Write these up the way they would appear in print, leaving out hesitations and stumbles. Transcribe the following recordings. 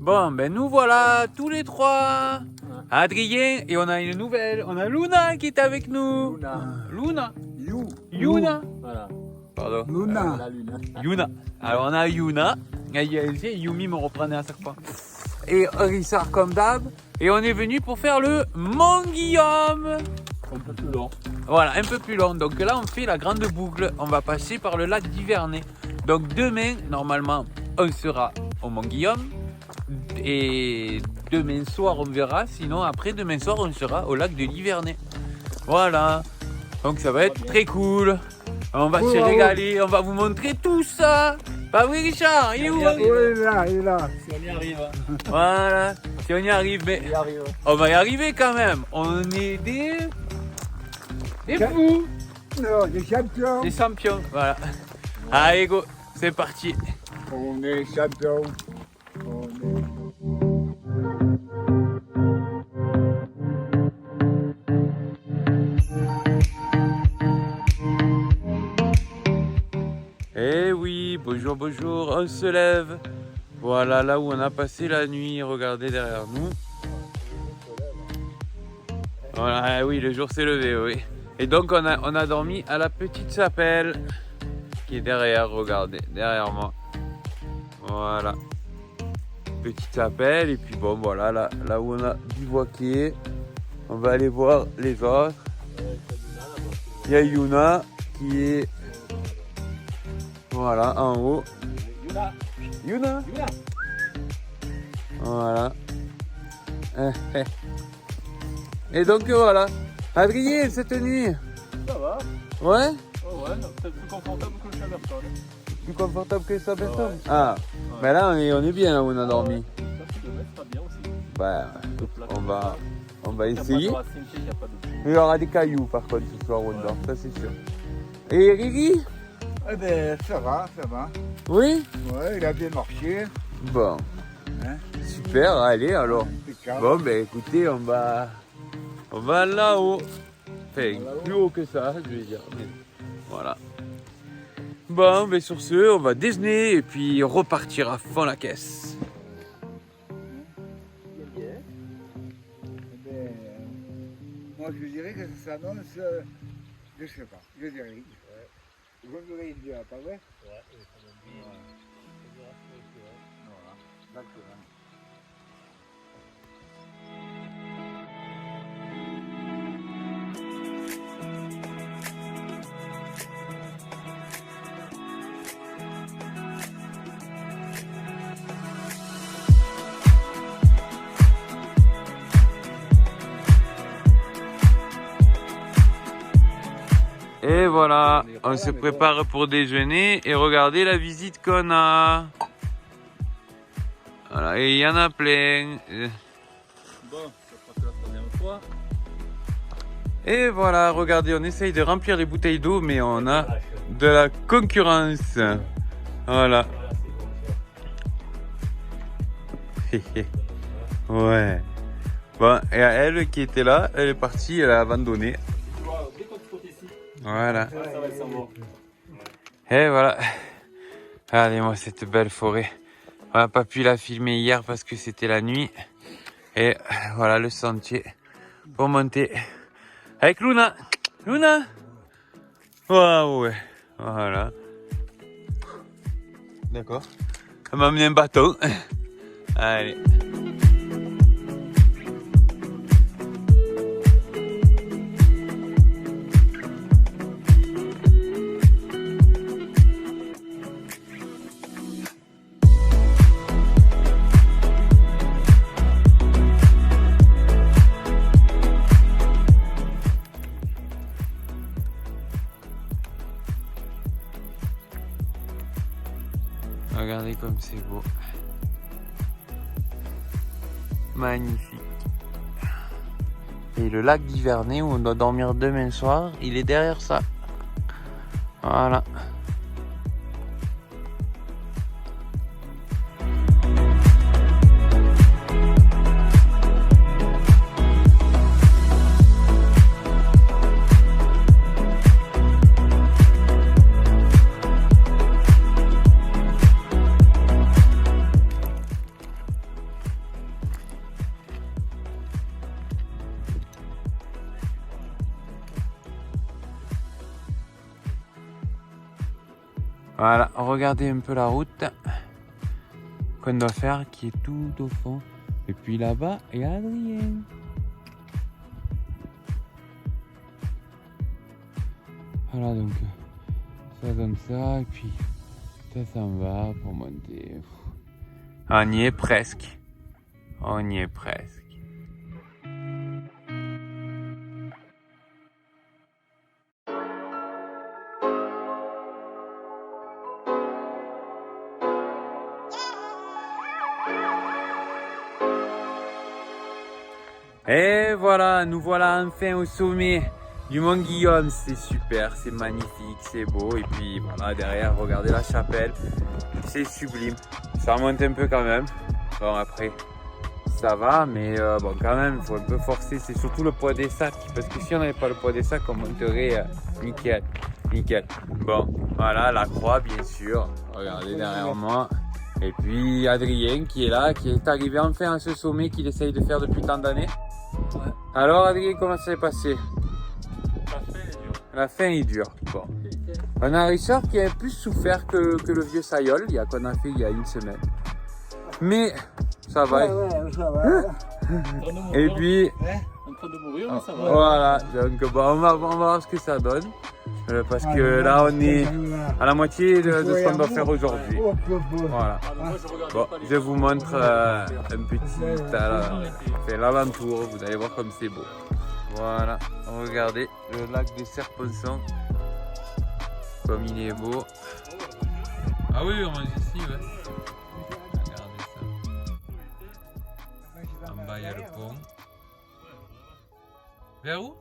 Bon, ben nous voilà tous les trois. Adrien, et on a une nouvelle. On a Luna qui est avec nous. Luna. Yuna. Voilà. Pardon. Luna. La lune. Yuna. Alors on a Yuna. Yumi me reprenait à chaque fois. Et Richard comme d'hab. Et on est venu pour faire le Mont Guillaume. Un peu plus long. Voilà, un peu plus long. Donc là, on fait la grande boucle. On va passer par le lac d'Ivernay. Donc demain, normalement, on sera au Mont Guillaume. Et demain soir, on verra. Sinon, après demain soir, on sera au lac de l'Ivernay. Voilà. Donc ça va être très cool. On va se régaler. On va vous montrer tout ça. Pas oui, Richard? Il est où? Oui, il est là, il est là. Si on y arrive. Voilà. Si on y arrive, mais On y arrive. on va y arriver quand même. On est des fous. Non, des champions. Des champions. Voilà. Allez, go. C'est parti. On est champions. On est... Eh oui, bonjour, bonjour, on se lève. Voilà, là où on a passé la nuit, regardez derrière nous. Voilà, eh oui, le jour s'est levé, oui. Et donc on a dormi à la petite chapelle qui est derrière, regardez, derrière moi. Voilà. Petite chapelle, et puis bon, voilà, là où on a bivouaqué, on va aller voir les autres. Il y a Yuna qui est... Voilà, en haut. Yuna. Voilà. Et donc voilà. Adrien, cette nuit. Ça va. Ouais. Oh ouais, peut-être plus confortable que le Chaberton. Plus confortable que ça, personne. Ouais. Ah. Ouais. Mais là, on est bien là où on a dormi. Ça, tu le mets, ça bien aussi. Bah, on va Il n'y a essayer. pas de racine, il n'y a pas de... Il y aura des cailloux par contre ce soir où on dort, ça c'est sûr. Et Riri? Eh ben, ça va, ça va. Oui? Ouais, il a bien marché. Bon. Hein? Super, allez alors. Impeccable. Bon, ben écoutez, on va là-haut. Enfin, plus haut que ça, je vais dire. Mais voilà. Bon, ben sur ce, on va déjeuner et puis repartir à fond la caisse. Eh ben, moi, je dirais que ça s'annonce, je sais pas, je dirais. Vous verrez bien, pas vrai? Voilà, d'accord. Et voilà, on se prépare pour déjeuner et regardez la visite qu'on a. Voilà, et il y en a plein. Bon, ça sera que la première fois. Et voilà, regardez, on essaye de remplir les bouteilles d'eau, mais on a de la concurrence. Voilà. Ouais. Bon, et elle qui était là, elle est partie, elle a abandonné. Dès qu'on te saute ici, Voilà. ça va être sympa. Et voilà. Regardez-moi cette belle forêt. On n'a pas pu la filmer hier parce que c'était la nuit. Et voilà le sentier pour monter. Avec Luna. Luna. Waouh, ouais. Voilà. D'accord. Elle m'a amené un bâton. Allez. Regardez comme c'est beau. Magnifique. Et le lac d'Ivernay où on doit dormir demain soir, il est derrière ça. Voilà. Voilà, regardez un peu la route qu'on doit faire qui est tout au fond. Et puis là-bas, il y a Adrien. Voilà, donc ça donne ça, et puis ça s'en va pour monter. On y est presque. On y est presque. Et voilà, nous voilà enfin au sommet du Mont Guillaume. C'est super, c'est magnifique, c'est beau. Et puis voilà, derrière, regardez la chapelle. C'est sublime. Ça remonte un peu quand même. Bon, après, ça va, mais bon, quand même, il faut un peu forcer. C'est surtout le poids des sacs. Parce que si on n'avait pas le poids des sacs, on monterait nickel. Nickel. Bon, voilà, la croix, bien sûr. Regardez derrière moi. Et puis Adrien qui est là, qui est arrivé enfin à ce sommet qu'il essaye de faire depuis tant d'années. Ouais. Alors Adrien, comment ça s'est passé? La fin est dure. Bon. On a un Richard qui a plus souffert que le vieux Sayol, qu'on a fait il y a une semaine. Mais ça va. Ouais, ça va. Et puis, En train de mourir, mais ça va. voilà, donc bon, on va voir ce que ça donne. Parce que là on est à la moitié de ce qu'on doit faire aujourd'hui. Voilà. Bon, je vous montre un petit l'aventure, vous allez voir comme c'est beau. Voilà, regardez le lac de Serponçon, comme il est beau. Ah oui, on mange ici, ouais. Regardez ça. En bas il y a le pont. Vers où?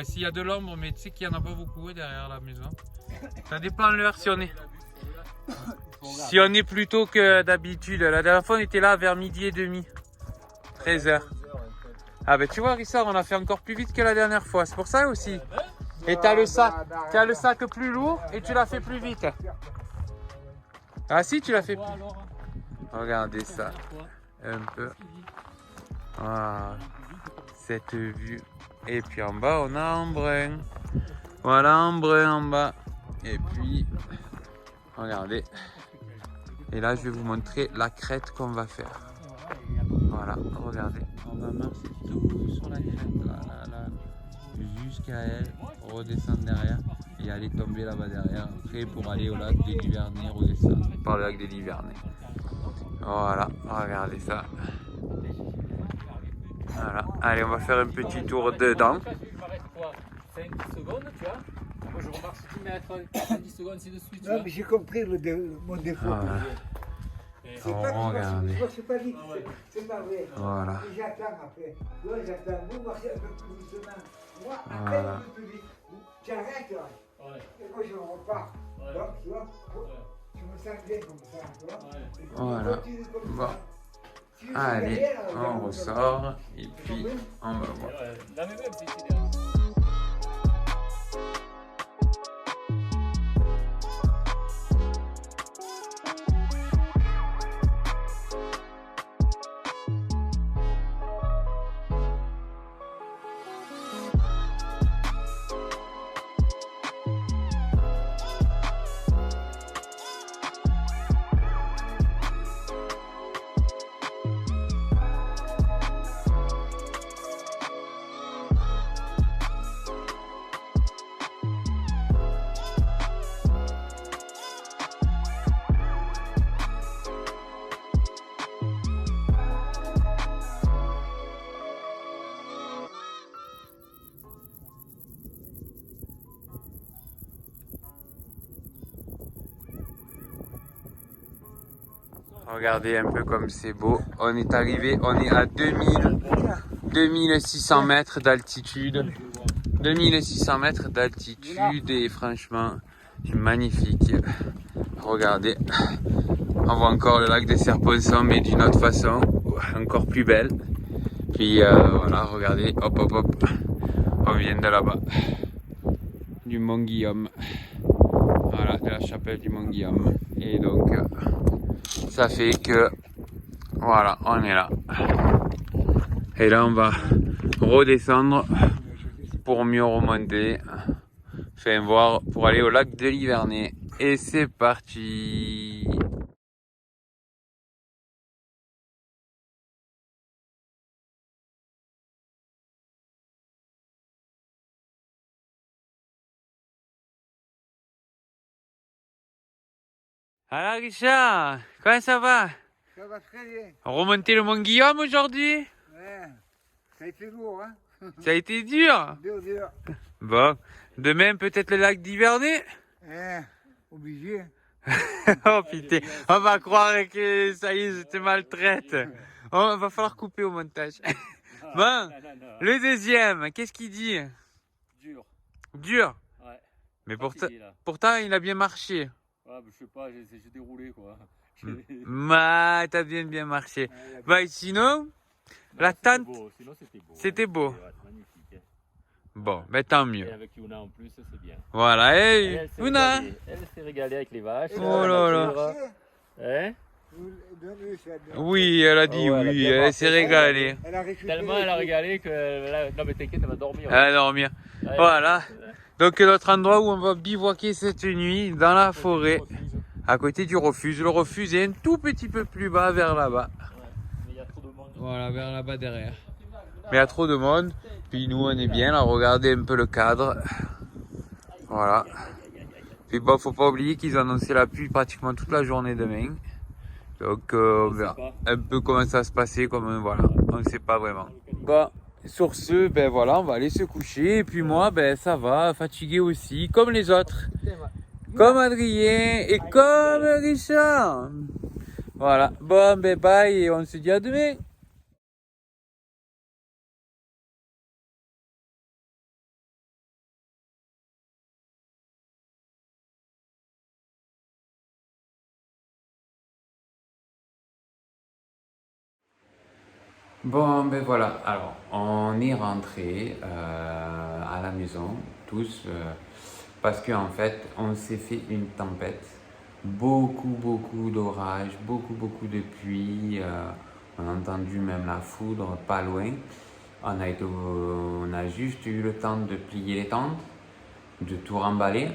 S'il y a de l'ombre, mais tu sais qu'il n'y en a pas beaucoup derrière la maison. Ça dépend de l'heure si on est plus tôt que d'habitude. La dernière fois on était là vers midi et demi. 13h. Ah ben tu vois Richard, on a fait encore plus vite que la dernière fois. C'est pour ça aussi. Et tu as le sac plus lourd et tu l'as fait plus vite. Ah si, tu l'as fait plus. Regardez ça. Un peu. Voilà. Cette vue. Et puis en bas, on a Embrun. Voilà Embrun en bas. Et puis, regardez. Et là, je vais vous montrer la crête qu'on va faire. Voilà, regardez. On va marcher tout sur la crête, là, jusqu'à elle, redescendre derrière et aller tomber là-bas derrière. Après, pour aller au lac des Livernais, redescendre par le lac des Livernais. Voilà, regardez ça. Voilà, allez, on va faire un petit tour dedans. 5 secondes, tu vois. Moi je remarque 10 mètres, 10 secondes, c'est de suite. Non, mais j'ai compris mon défaut. Voilà. C'est pas Regardez. c'est pas vite, c'est pas vrai. Voilà. J'attends après. Là, j'attends. Vous marchez un peu plus doucement. Moi, après, Voilà. un peu plus vite. Tu arrêtes là. Ouais. Et moi, je repars. Ouais. Donc, tu vois, je me sens bien comme ça, tu vois. Ouais. Et puis, Voilà. je continue comme Bon. ça. Si je suis Allez, derrière, on ressort et puis on va voir. La même, c'est ici derrière. Regardez un peu comme c'est beau. On est arrivé, on est à 2600 mètres d'altitude. 2600 mètres d'altitude et franchement, c'est magnifique. Regardez, on voit encore le lac des Serponçons mais d'une autre façon, encore plus belle. Puis voilà, regardez, hop hop hop, on vient de là-bas, du Mont Guillaume. Voilà, de la chapelle du Mont Guillaume. Et donc, ça fait que, voilà, on est là. Et là, on va redescendre pour mieux remonter. Enfin, voir, pour aller au lac de Livernais. Et c'est parti. Alors Richard, comment ça va? Ça va très bien. Remonter le Mont Guillaume aujourd'hui? Ouais. Ça a été lourd, hein. Ça a été dur. Dur, dur. Bon, demain peut-être le lac d'Ivernay? Obligé. Oh putain, on va croire que ça y est, je te maltraite. On va falloir couper au montage. Bon, le deuxième, qu'est-ce qu'il dit? Dur. Dur. Ouais. Mais Fatigué, là. pourtant, il a bien marché. Ouais, je sais pas, j'ai déroulé quoi. T'as bien marché. Bah, sinon, la tente, Sinon c'était beau. c'était beau. Ouais, c'est magnifique. Bon, ben tant mieux. Et avec Yuna en plus, c'est bien. Voilà, hey, Elle s'est Ouna. régalée. Elle s'est régalée avec les vaches. Oh là là. Hein? Oui, elle a dit Oh, elle a oui, bien elle marché. s'est régalée. Elle a récupéré. Tellement elle a régalé que. Non mais t'inquiète, elle va dormir. Elle va dormir. Ouais, Voilà. ouais. Donc notre endroit où on va bivouaquer cette nuit, dans la forêt, à côté du refuge. Le refuge est un tout petit peu plus bas, vers là-bas. Ouais, mais il y a trop de monde. Voilà, vers là-bas derrière. Mais il y a trop de monde. Puis nous, on est bien là, regardez un peu le cadre. Voilà. Puis bon, faut pas oublier qu'ils ont annoncé la pluie pratiquement toute la journée demain. Donc on verra un peu comment ça va se passer, comme voilà, on ne sait pas vraiment. Bon, sur ce, ben voilà, on va aller se coucher. Et puis moi, ben ça va, fatigué aussi, comme les autres. Comme Adrien et comme Richard. Voilà, bon, ben bye et on se dit à demain. Bon, ben voilà, alors on est rentré à la maison, tous, parce qu'en fait, on s'est fait une tempête, beaucoup d'orages, beaucoup de pluie, on a entendu même la foudre pas loin. On a juste eu le temps de plier les tentes, de tout remballer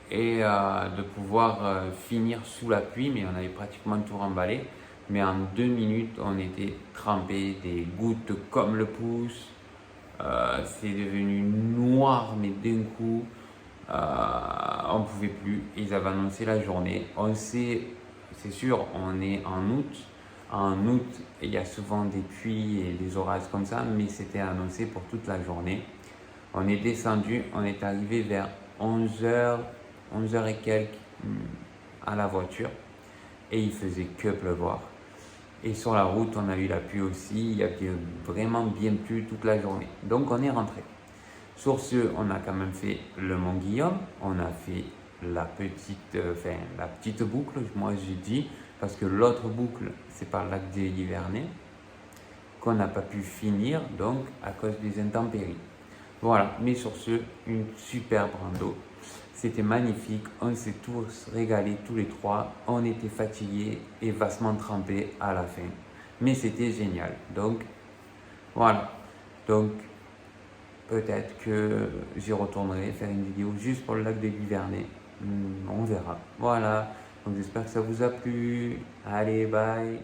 et de pouvoir finir sous la pluie, mais on avait pratiquement tout remballé. Mais en 2 minutes, on était trempés, des gouttes comme le pouce. C'est devenu noir, mais d'un coup, on ne pouvait plus. Ils avaient annoncé la journée. On sait, c'est sûr, on est en août. En août, il y a souvent des pluies et des orages comme ça, mais c'était annoncé pour toute la journée. On est descendu, on est arrivé vers 11h, 11h et quelques à la voiture. Et il faisait que pleuvoir. Et sur la route, on a eu la pluie aussi. Il y a vraiment bien plu toute la journée. Donc on est rentré. Sur ce, on a quand même fait le Mont Guillaume. On a fait la petite boucle, moi j'ai dit, parce que l'autre boucle, c'est par le lac de Livernais, qu'on n'a pas pu finir, donc à cause des intempéries. Voilà, mais sur ce, une superbe rando. C'était magnifique, on s'est tous régalés tous les trois, on était fatigués et vastement trempés à la fin. Mais c'était génial, donc voilà. Donc peut-être que j'y retournerai faire une vidéo juste pour le lac de Livernais, on verra. Voilà, donc j'espère que ça vous a plu. Allez, bye.